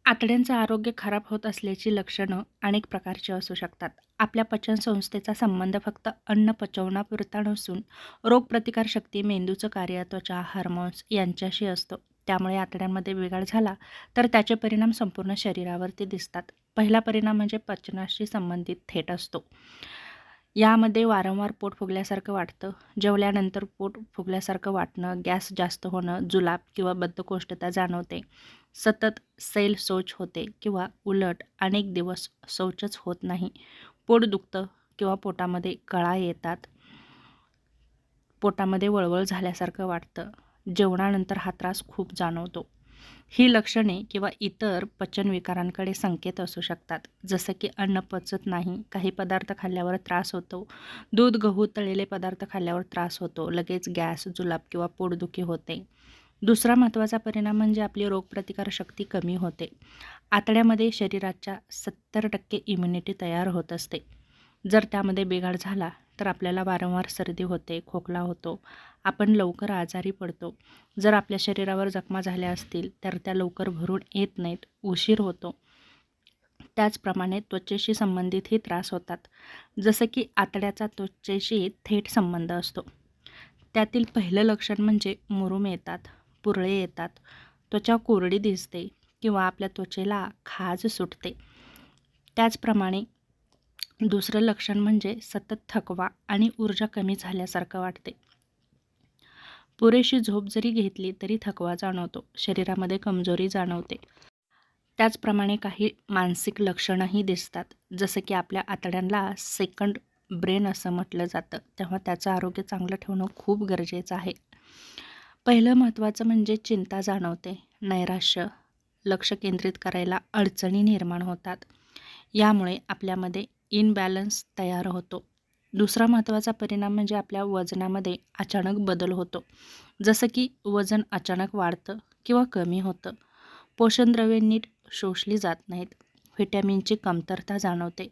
आतड्यांचं आरोग्य खराब होत असल्याची लक्षणं अनेक प्रकारची असू शकतात. आपल्या पचनसंस्थेचा संबंध फक्त अन्न पचवण्यापुरता नसून रोगप्रतिकारशक्ती, मेंदूचं कार्य, त्वचा, हार्मोन्स यांच्याशी असतो. त्यामुळे आतड्यांमध्ये बिघाड झाला तर त्याचे परिणाम संपूर्ण शरीरावरती दिसतात. पहिला परिणाम म्हणजे पचनाशी संबंधित थेट असतो. यामध्ये वारंवार पोट फुगल्यासारखं वाटतं, जेवल्यानंतर पोट फुगल्यासारखं वाटणं, गॅस जास्त होणं, जुलाब किंवा बद्धकोष्ठता जाणवते, सतत सैल शौच होते किंवा उलट अनेक दिवस शौचच होत नाही, पोट दुखतं किंवा पोटामध्ये कळा येतात, पोटामध्ये वळवळ झाल्यासारखं वाटतं, जेवणानंतर हा त्रास खूप जाणवतो. ही लक्षणे किंवा इतर पचनविकारांकडे संकेत असू शकतात. जसं की अन्न पचत नाही, काही पदार्थ खाल्ल्यावर त्रास होतो, दूध, गहू, तळलेले पदार्थ खाल्ल्यावर त्रास होतो, लगेच गॅस, जुलाब किंवा पोटदुखी होते. दुसरा महत्त्वाचा परिणाम म्हणजे आपली रोगप्रतिकारशक्ती कमी होते. आतड्यामध्ये शरीराच्या 70% इम्युनिटी तयार होत असते. जर त्यामध्ये बिघाड झाला तर आपल्याला वारंवार सर्दी होते, खोकला होतो, आपण लवकर आजारी पडतो. जर आपल्या शरीरावर जखमा झाल्या असतील तर त्या लवकर भरून येत नाहीत, उशीर होतो. त्याचप्रमाणे त्वचेशी संबंधितही त्रास होतात. जसं की आतड्याचा त्वचेशी थेट संबंध असतो. त्यातील पहिलं लक्षण म्हणजे मुरूम येतात, पुरळे येतात, त्वचा कोरडी दिसते किंवा आपल्या त्वचेला खाज सुटते. त्याचप्रमाणे दुसरं लक्षण म्हणजे सतत थकवा आणि ऊर्जा कमी झाल्यासारखं वाटते. पुरेशी झोप जरी घेतली तरी थकवा जाणवतो, शरीरामध्ये कमजोरी जाणवते. त्याचप्रमाणे काही मानसिक लक्षणंही दिसतात, जसं की आपल्या आतड्यांना सेकंड ब्रेन असं म्हटलं जातं, तेव्हा त्याचं आरोग्य चांगलं ठेवणं खूप गरजेचं आहे. पहिलं महत्त्वाचं म्हणजे चिंता जाणवते, नैराश्य, लक्ष केंद्रित करायला अडचणी निर्माण होतात. यामुळे आपल्यामध्ये इनबॅलन्स तयार होतो. दुसरा महत्त्वाचा परिणाम म्हणजे आपल्या वजनामध्ये अचानक बदल होतो, जसं की वजन अचानक वाढतं किंवा कमी होतं, पोषणद्रव्ये नीट शोषली जात नाहीत, व्हिटॅमिनची कमतरता जाणवते.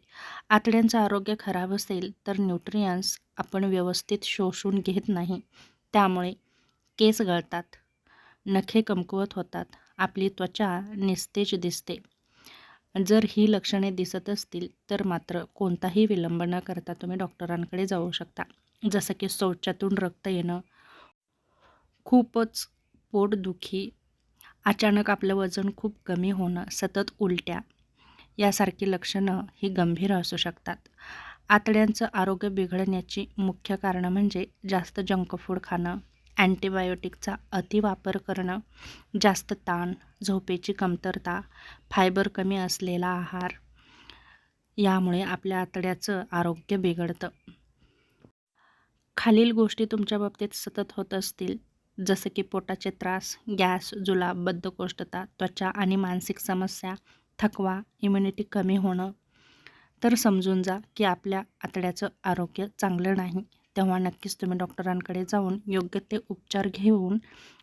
आतड्यांचं आरोग्य खराब असेल तर न्यूट्रियन्स आपण व्यवस्थित शोषून घेत नाही, त्यामुळे केस गळतात, नखे कमकुवत होतात, आपली त्वचा निस्तेज दिसते. जर ही लक्षणे दिसत असतील तर मात्र कोणताही विलंब न करता तुम्ही डॉक्टरांकडे जाऊ शकता. जसं की शौचातून रक्त येणं, खूपच पोटदुखी, अचानक आपलं वजन खूप कमी होणं, सतत उलट्या यासारखी लक्षणं ही गंभीर असू शकतात. आतड्यांचं आरोग्य बिघडण्याची मुख्य कारणं म्हणजे जास्त जंक फूड खाणं, अँटीबायोटिकचा अतिवापर करणं, जास्त ताण, झोपेची कमतरता, फायबर कमी असलेला आहार यामुळे आपल्या आतड्याचं आरोग्य बिघडतं. खालील गोष्टी तुमच्या बाबतीत सतत होत असतील, जसं की पोटाचे त्रास, गॅस, जुलाब, बद्धकोष्ठता, त्वचा आणि मानसिक समस्या, थकवा, इम्युनिटी कमी होणं, तर समजून जा की आपल्या आतड्याचं आरोग्य चांगलं नाही. तेव्हा नक्कीच तुम्ही डॉक्टरांकडे जाऊन योग्य ते उपचार घेऊन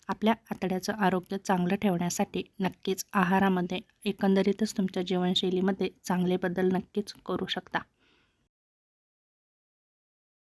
आपल्या आतड्याचं आरोग्य चांगलं ठेवण्यासाठी नक्कीच आहारामध्ये एकंदरीतच तुमच्या जीवनशैलीमध्ये चांगले बदल नक्कीच करू शकता.